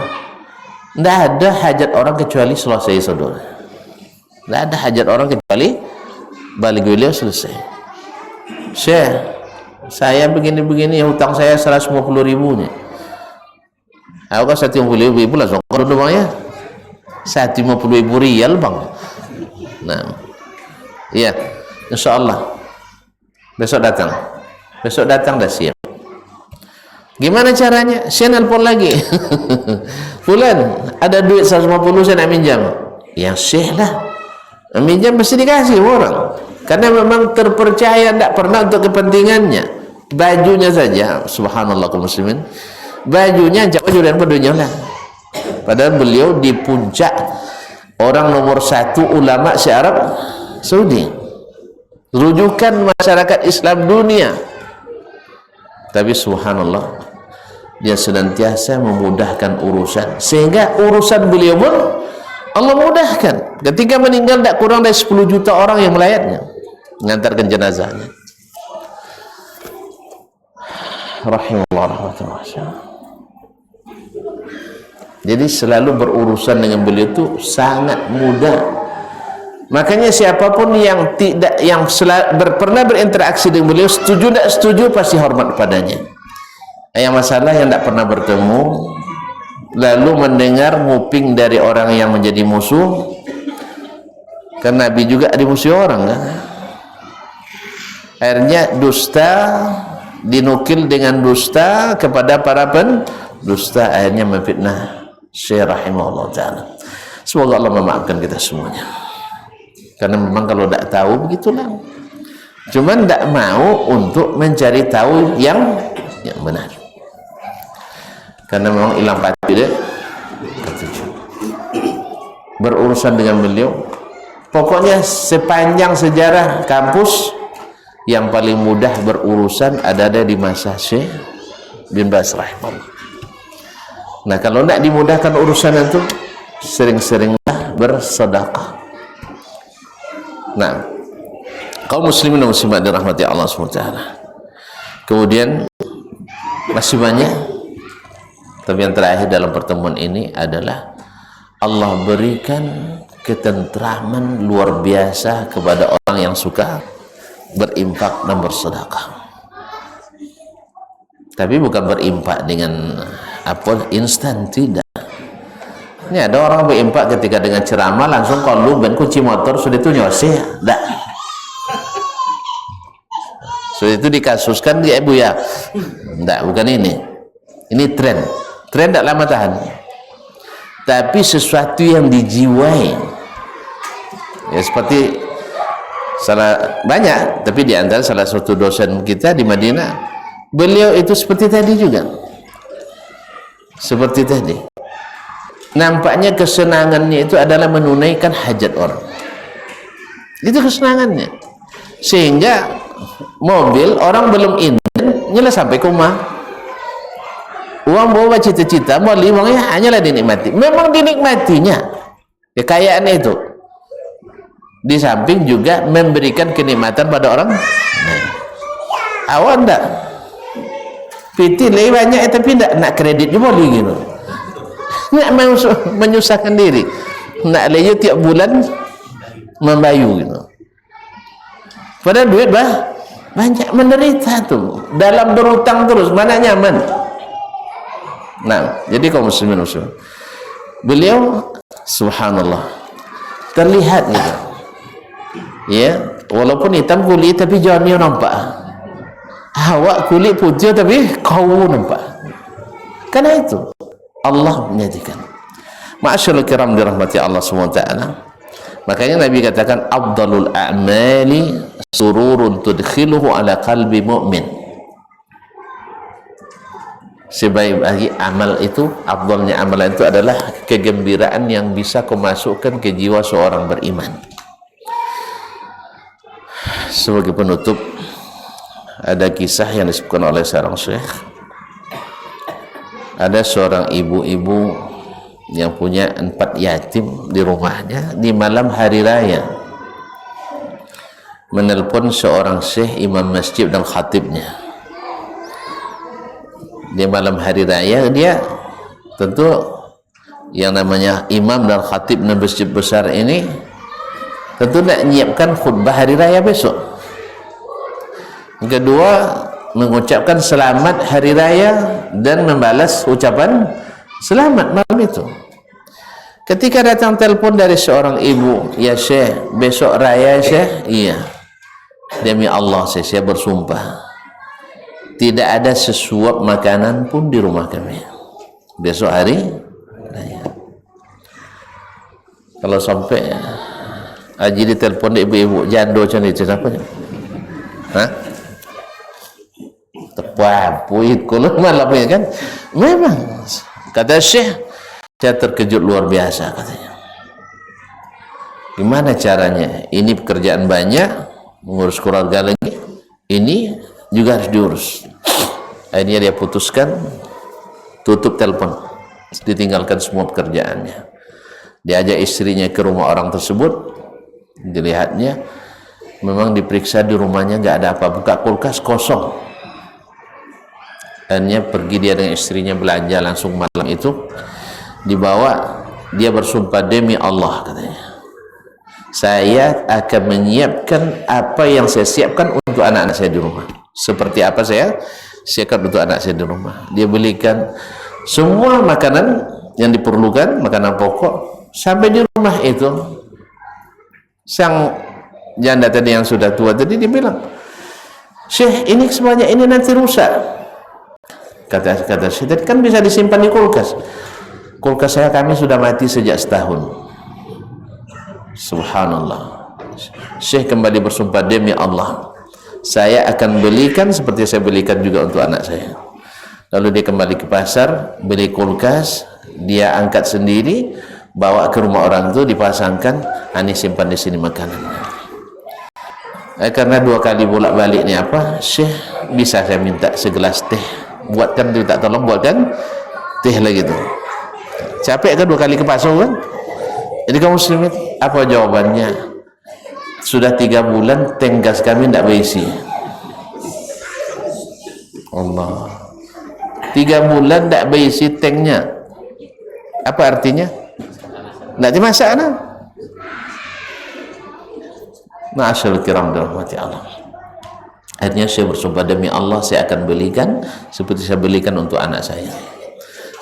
Tidak ada hajat orang kecuali selesai, saudara. Tidak ada hajat orang kecuali balik beliau selesai. Syekh, saya begini-begini, hutang saya 150.000 nih. Aku kan 150.000 lah, sokor dulu bang ya. 150.000 rial bang. Nah, iya, insya Allah besok datang dah siap. Gimana caranya? Saya nelpon lagi. Fulan, ada duit 150 saya nak minjam. Yang Syekh lah minjam mesti dikasih orang, karena memang terpercaya, tidak pernah untuk kepentingannya. Bajunya saja, subhanallah kaum muslimin, bajunya baju dan pedunya lah. Padahal beliau di puncak orang nomor 1 ulama se-Arab Saudi, rujukan masyarakat Islam dunia. Tapi subhanallah, dia senantiasa memudahkan urusan, sehingga urusan beliau pun Allah mudahkan. Ketika meninggal tidak kurang dari 10 juta orang yang melayatnya, mengantarkan jenazahnya. Rahimahullah rahmatullah. Jadi selalu berurusan dengan beliau itu sangat mudah. Makanya siapapun yang pernah berinteraksi dengan beliau, setuju tidak setuju, pasti hormat padanya. Yang masalah yang tidak pernah bertemu, lalu mendengar nguping dari orang yang menjadi musuh, kan Nabi juga dimusuhi orang kan. Akhirnya dusta dinukil dengan dusta kepada para pendusta, akhirnya memfitnah Syekh rahimahullah ta'ala. Semoga Allah memaafkan kita semuanya, karena memang kalau tidak tahu begitulah, cuman tidak mau untuk mencari tahu yang benar, karena memang hilang pati dia berurusan dengan beliau. Pokoknya sepanjang sejarah kampus, yang paling mudah berurusan ada di masa Syekh bin Baz rahimahullah. Nah, kalau tidak dimudahkan urusan itu, sering-seringlah bersedekah. Nah, kaum muslimin dan muslimat dirahmati Allah SWT. Kemudian masih banyak, tapi yang terakhir dalam pertemuan ini adalah Allah berikan ketentraman luar biasa kepada orang yang suka berimpak dan bersedekah. Tapi bukan berimpak dengan apa instan, tidak. Ini ada orang berimpak ketika dengan ceramah langsung kalau ben kunci motor sudah itu nyoseh, tidak. Sudah itu dikasuskan di ibu ya, tidak, bukan ini. Ini tren tidak lama tahan, tapi sesuatu yang dijiwai. Ya, seperti banyak, tapi di antara salah satu dosen kita di Madinah, beliau itu seperti tadi juga, seperti tadi. Nampaknya kesenangannya itu adalah menunaikan hajat orang. Itu kesenangannya. Sehingga mobil orang belum inden, nyala sampai ke rumah. Uang bawa cita-cita, mau uangnya hanyalah dinikmati. Memang dinikmatinya ya, kekayaan itu. Di samping juga memberikan kenikmatan pada orang. Awak enggak PT lebih banyak, tapi enggak nak kredit juga boleh gitu. Nak menyusahkan diri, nak lagi tiap bulan membayu gitu. Padahal duit banyak, menderita tuh. Dalam berutang terus, mana nyaman? Nah, jadi kaum muslimin beliau subhanallah terlihat gitu. Ya, walaupun hitam kulit tapi jalannya nampak. Awak kulit putih tapi kau nampak. Karena itu Allah menyatakan. Ma'asyiral kiram dirahmati Allah SWT. Makanya Nabi katakan afdalul a'mali sururun tudkhiluhu ala qalbi mu'min. Sebaik-baik amal itu, afdalnya amalan itu adalah kegembiraan yang bisa kau masukkan ke jiwa seorang beriman. Sebagai penutup, ada kisah yang disebutkan oleh seorang syekh. Ada seorang ibu-ibu yang punya 4 yatim di rumahnya. Di malam hari raya menelpon seorang syekh, imam masjid dan khatibnya. Di malam hari raya, dia tentu yang namanya imam dan khatib dan masjid besar ini tentu nak menyiapkan khutbah hari raya besok. Yang kedua, mengucapkan selamat hari raya dan membalas ucapan selamat malam itu. Ketika datang telepon dari seorang ibu, ya syekh, besok raya syekh? Iya. Demi Allah saya bersumpah, tidak ada sesuap makanan pun di rumah kami besok hari raya. Kalau sampai Haji ditelepon ibu-ibu jando macam ni, siapa ni? Hah? Tepapuit kalau malam ni kan. Memang kata syekh, saya terkejut luar biasa katanya. Gimana caranya? Ini pekerjaan banyak, mengurus keluarga lagi, ini juga harus diurus. Akhirnya dia putuskan tutup telepon, ditinggalkan semua pekerjaannya. Diajak istrinya ke rumah orang tersebut, dilihatnya memang diperiksa di rumahnya nggak ada apa, buka kulkas kosong. Akhirnya pergi dia dengan istrinya belanja langsung malam itu. Dibawa, dia bersumpah demi Allah katanya, saya akan menyiapkan apa yang saya siapkan untuk anak-anak saya di rumah. Seperti apa saya siapkan untuk anak saya di rumah. Dia belikan semua makanan yang diperlukan, makanan pokok. Sampai di rumah itu, sang janda tadi yang sudah tua tadi, dia bilang, syekh, ini semuanya ini nanti rusak. Kata syekh, kan bisa disimpan di kulkas. Kulkas kami sudah mati sejak setahun. Subhanallah. Syekh kembali bersumpah demi Allah, saya akan belikan seperti saya belikan juga untuk anak saya. Lalu dia kembali ke pasar, beli kulkas, dia angkat sendiri, bawa ke rumah orang itu, dipasangkan, ini simpan di sini makanannya. Karena 2 kali bolak-balik ni apa, syekh, bisa saya minta segelas teh, buatkan, dia tak tolong buatkan teh lagi tu. Capek kan 2 kali ke pasar kan? Jadi kaum muslimin, apa jawabannya? Sudah 3 bulan tank gas kami tidak berisi. Allah, 3 bulan tidak berisi tanknya. Apa artinya? Tidak dimasak nah. Ma'asyarul kiram dirahmati Allah. Akhirnya saya bersumpah demi Allah, saya akan belikan seperti saya belikan untuk anak saya.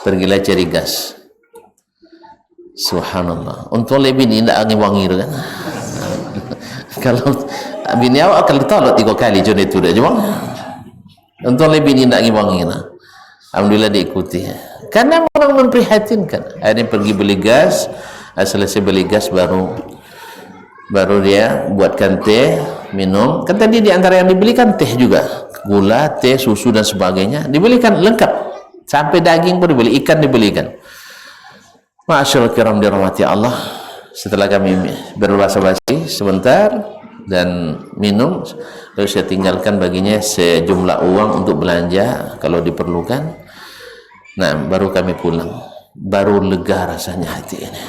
Pergilah cari gas. Subhanallah. Untuk lebih ini tidak angin wangi kan? Kalau bini awak akan tolak 3 kali jodoh itu dah jual. Untuk lebih ini tidak angin wangi lah. Alhamdulillah diikuti. Karena memang memprihatinkan. Akhirnya pergi beli gas. Selesai beli gas baru dia buatkan teh, minum. Kan tadi di antara yang dibelikan teh juga, gula, teh, susu dan sebagainya dibelikan lengkap. Sampai daging pun dibeli, ikan dibelikan. Ma'asyarul kiram dirahmati Allah. Setelah kami berbahasa-basi sebentar dan minum, lalu saya tinggalkan baginya sejumlah uang untuk belanja kalau diperlukan. Nah, baru kami pulang. Baru lega rasanya hati ini.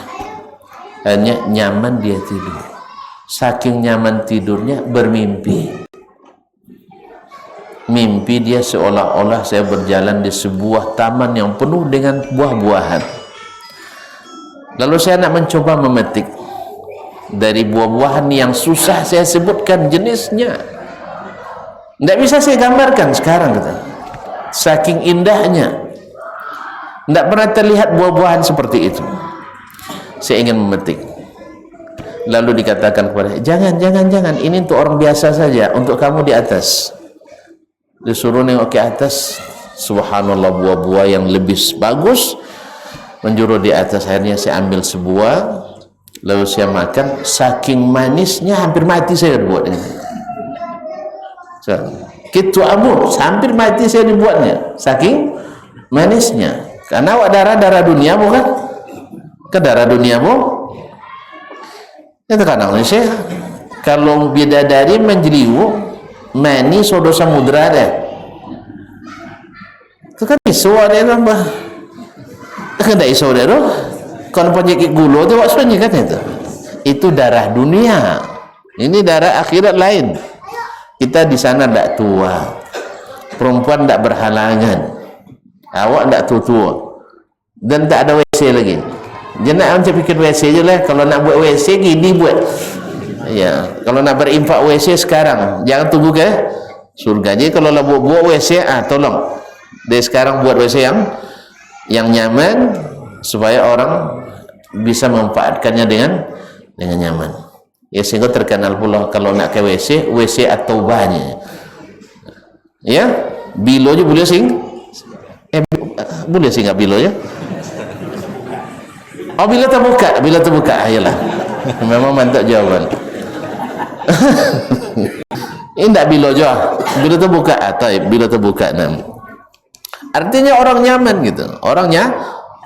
Hanya nyaman dia tidur. Saking nyaman tidurnya, bermimpi. Mimpi dia seolah-olah saya berjalan di sebuah taman yang penuh dengan buah-buahan. Lalu saya nak mencoba memetik dari buah-buahan yang susah saya sebutkan bahkan jenisnya tidak bisa saya gambarkan sekarang, kata. Saking indahnya, tidak pernah terlihat buah-buahan seperti itu. Saya ingin memetik. Lalu dikatakan kepada, jangan, ini untuk orang biasa saja, untuk kamu di atas. Disuruh nengok ke atas, subhanallah, buah-buah yang lebih bagus menjuru di atas. Akhirnya saya ambil sebuah, lalu saya makan. Saking manisnya hampir mati saya buat ini. Gitu abu, hampir mati saya dibuatnya, saking manisnya. Karena awak darah dunia bukan? Ke darah dunia bu? Itu kadang saya kalau bidadari menjeliwu mani sodo samudra deh. Itu kan isu ada yang bah. Kan ada isu ada tu. Kalau penyakit gula tu maksudnya kan itu. Itu darah dunia. Ini darah akhirat lain. Kita di sana tidak tua. Perempuan tidak berhalangan. Awak tidak tua. Dan tak ada WC lagi. Jangan macam fikir WC je lah. Kalau nak buat WC gini buat. Ya, kalau nak berinfak WC sekarang, jangan tunggu ke surga. Jadi kalau nak buat WC, tolong dari sekarang buat WC yang nyaman supaya orang bisa memanfaatkannya dengan nyaman. Ya, sehingga terkenal pula kalau nak ke WC atau banyak. Ya, bilo je boleh sing. Boleh sing bilo ya. Oh, bila terbuka, ayolah. Memang mantap jawaban. Ini tak bila jauh, bila terbuka atau bila terbuka nam. Artinya orang nyaman gitu, orangnya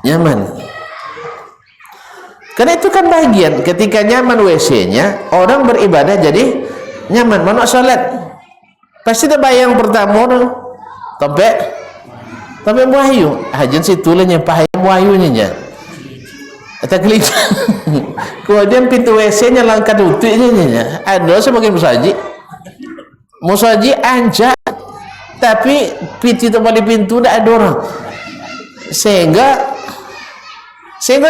nyaman. Karena itu kan bagian ketika nyaman WC-nya, orang beribadah jadi nyaman. Mana salat pasti terbayang pertama tu tapi wahyu hajan situlah nyepah wahyunya. Atau klik. Kemudian pintu WC-nya langkah tutupnya. Ada sebagai musaji anjak, tapi pintu tempat pintu tidak ada orang. Sehingga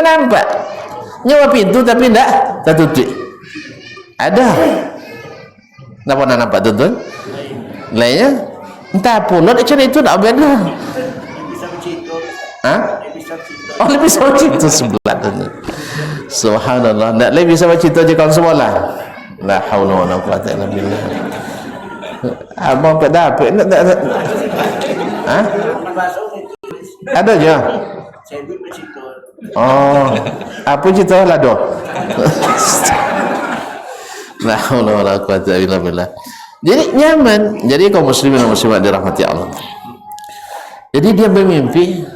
nampak nyawa pintu tapi tidak tertutup. Ada. Tidak pernah nampak tutup. Lainnya entah pula macam itu tak beda. Oh, lebih sama cerita sebelah tu. Subhanallah. Tak lebih sama cerita je kawan sebelah. La haula wala quwata illa billah. Abang tak dapat nak tak. Ada je. Oh, apa cerita lah doh. La haula wala quwata illa billah. Jadi nyaman. Jadi kaum muslimin dan muslimat dirahmati Allah. Jadi dia bermimpi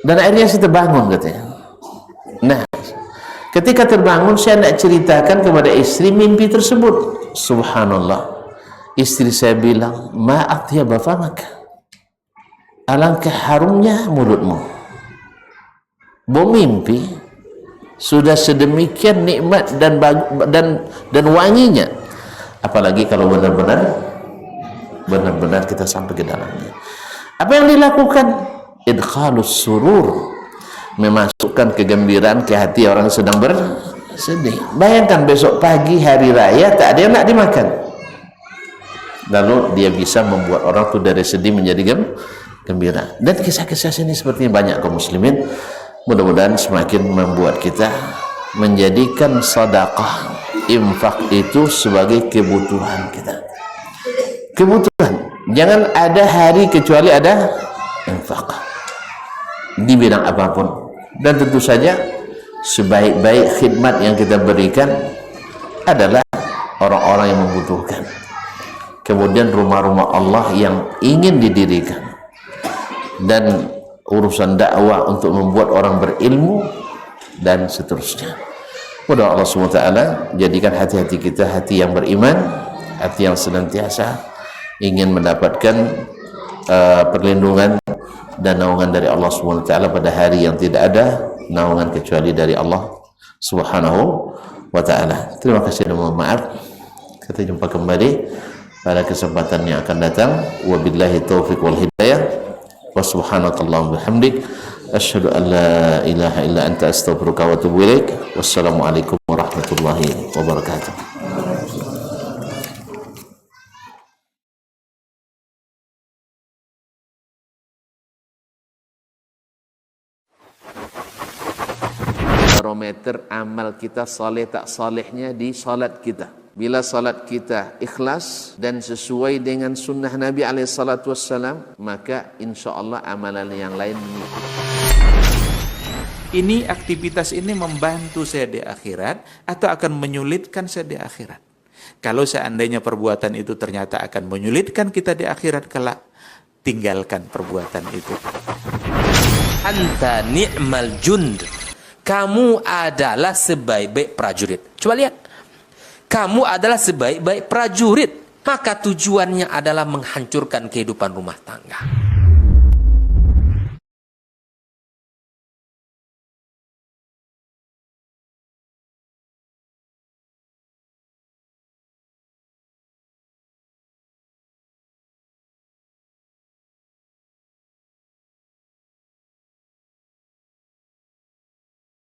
dan akhirnya saya terbangun katanya. Nah, ketika terbangun saya nak ceritakan kepada istri mimpi tersebut. Subhanallah. Istri saya bilang, "Ma atyaba famak." Alangkah harumnya mulutmu. Bermimpi sudah sedemikian nikmat dan wanginya. Apalagi kalau benar-benar kita sampai ke dalamnya. Apa yang dilakukan? Idkhalus surur, memasukkan kegembiraan ke hati orang sedang bersedih. Bayangkan besok pagi hari raya tak ada yang nak dimakan, lalu dia bisa membuat orang tu dari sedih menjadi gembira. Dan kisah-kisah ini sepertinya banyak kaum muslimin. Mudah-mudahan semakin membuat kita menjadikan sedekah, infak itu sebagai kebutuhan kita. Kebutuhan. Jangan ada hari kecuali ada infak di bidang apapun. Dan tentu saja sebaik-baik khidmat yang kita berikan adalah orang-orang yang membutuhkan. Kemudian rumah-rumah Allah yang ingin didirikan, dan urusan dakwah untuk membuat orang berilmu, dan seterusnya. Mudah Allah SWT jadikan hati-hati kita hati yang beriman, hati yang senantiasa ingin mendapatkan perlindungan dan naungan dari Allah SWT pada hari yang tidak ada naungan kecuali dari Allah Subhanahu wa ta'ala. Terima kasih dan mohon maaf. Kita jumpa kembali pada kesempatan yang akan datang. Wabillahi taufiq wal hidayah. Wa subhanakallahumma bihamdik asyhadu an la ilaha illa anta astaghfiruka wa atubu ilaik. Wassalamualaikum warahmatullahi wabarakatuh. barometer amal kita saleh tak salehnya di salat kita. Bila salat kita ikhlas dan sesuai dengan sunnah Nabi SAW, maka insya Allah amalan yang lain mengikuti. Ini aktivitas ini membantu saya di akhirat atau akan menyulitkan saya di akhirat? Kalau seandainya perbuatan itu ternyata akan menyulitkan kita di akhirat kelak, tinggalkan perbuatan itu. Anta ni'mal jund. Kamu adalah sebaik-baik prajurit. Coba lihat. Kamu adalah sebaik-baik prajurit. Maka tujuannya adalah menghancurkan kehidupan rumah tangga.